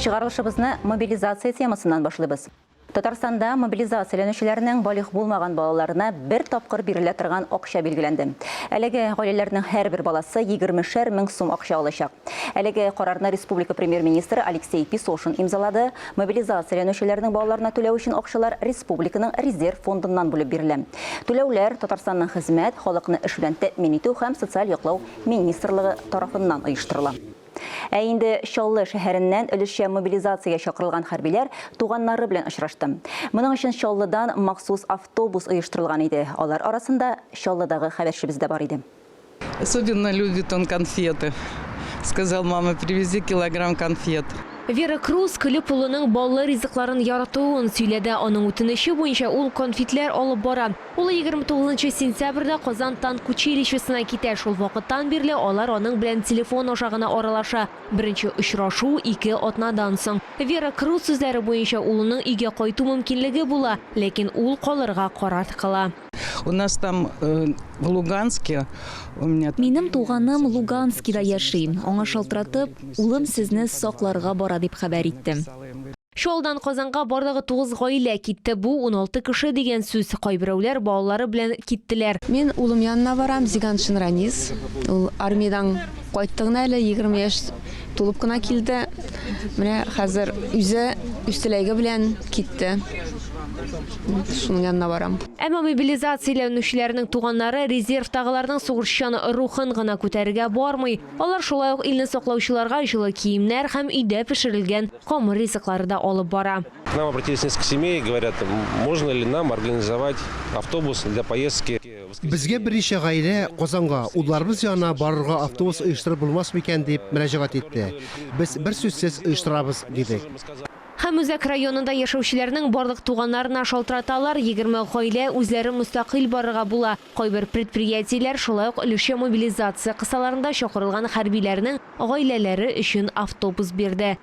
Чыгарылышыбызны мобилизация темасынан башлыйбыз. Татарстанда мобилизацияләнүчеләрнең балих булмаган балаларына бер тапкыр бирелә торган акча билгеләнде. Әлеге гаиләләрнең һәрбер баласы 20 мең сум акча алачак. Әлеге карарны республика премьер-министры Алексей Песошин имзалады. Мобилизацияләнүчеләрнең балаларына түләү өчен акчалар республиканың резерв фондыннан бүлеп бирелә. Түләүләр Татарстанның хезмәт, халыкны эш белән тәэмин итү һәм социаль яклау министрлыгы тарафыннан оештырыла. Ә инде Чаллы шәһәреннән өлешчә мобилизациягә чакырылган хәрбиләр туганнары белән очрашты. Моның өчен Чаллыдан махсус автобус оештырылган иде. Алар арасында Чаллыдагы хәбәрчебез дә бар иде. Особенно любит он конфеты. Сказал, мама, привези килограмм конфет. Вера Круз көлеп улының баллы ризыкларын яратуын сөйләде. Аның үтенече буенча ул конфетлар алып бара. Ул 29 сентябрьдә Казан танк училищесына китә. Шул вакыттан бирле алар аның белән телефон ашагына аралаша. Беренче очрашу 2 атнадан соң. Вера Круз сүзләре буенча улының өйгә кайту мөмкинлеге була, ләкин ул калырга карар кыла. У нас там в Луганске у меня... Минем туганым Луганскида яши. Аңа шалтыратып, улым сезне сакларга бара дип хәбәр итте. Шолдан Казанга барлыгы 9 гаилә китте. Бу 16 кеше дигән сүз. Кайберәүләр балалары белән киттеләр. Мен улым янына барам, Зиган Шынранис. Ул армиядан кайттыгына әле 20 яшь тулып кына килде. Менә хәзер үзе үстеләге белән китте. Шуның янына барам. Әмма мобилизацияләнүчеләрнең туганнары резервтагыларның сугышчан рухын гына күтәрергә бармый. Алар шулай ук илне саклаучыларга җылы киемнәр һәм өйдә пешерелгән камыр ризыклары да алып бара. К нам обратились несколько семей и говорят, можно ли нам организовать автобус для поездки. Безгә берничә гаилә Казанга, улларыбыз янына барырга автобус оештырып булмас микән дип мөрәҗәгать итте. Без бер сүзсез оештырабыз дидек. Һәм Үзәк районында яшәүчеләрнең барлык туганнарына шалтыраталар, 20 гаилә үзләре мустакыйль барырга була. Кайбер предприятиеләр шулай ук өлешчә мобилизация кысаларында чакырылган хәрбиләрнең гаиләләре өчен автобус бирде.